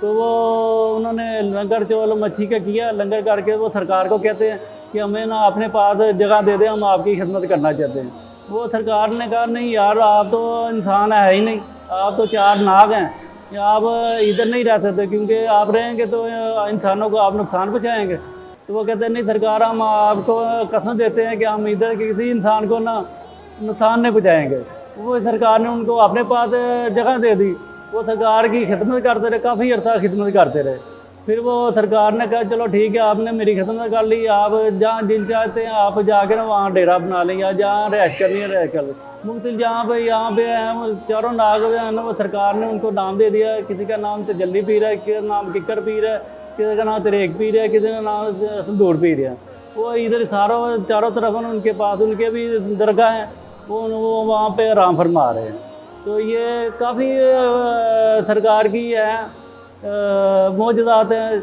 तो वो उन्होंने लंगर चौल मच्छी का किया, लंगर करके वो सरकार को कहते हैं कि हमें ना अपने पास जगह दे दें, हम आपकी खिदमत करना चाहते हैं। वो सरकार ने कहा नहीं यार, आप तो इंसान है ही नहीं, आप तो चार नाग हैं, या आप इधर नहीं रह सकते, क्योंकि आप रहेंगे तो इंसानों को आप नुकसान पहुँचाएँगे। तो वो कहते हैं नहीं सरकार, हम आपको कसम देते हैं कि हम इधर किसी इंसान को ना नुकसान नहीं पहुँचाएँगे। वो सरकार ने उनको अपने पास जगह दे दी, वो सरकार की खिदमत करते रहे, काफ़ी अर्सा खिदमत करते रहे। फिर वो सरकार ने कहा चलो ठीक है, आपने मेरी खिदमत कर ली, आप जहाँ दिल चाहते हैं आप जाके ना वहाँ डेरा बना लें, या जहाँ रहायश करनी है रह कर। मुख्तलिफ जहाँ पे यहाँ पे हैं वो चारों नाग हैं ना, वो सरकार ने उनको नाम दे दिया। किसी का नाम तजल्ली पीर है, किसी का नाम किक्कर पीर है, किसी का नाम तरेक पीर है, किसी का नाम संदूर पीर है। वो इधर चारों तरफ उनके पास उनके भी दरगाह हैं, वो वहाँ पे आराम फरमा रहे हैं। तो ये काफ़ी सरकार की है मौजूदात हैं।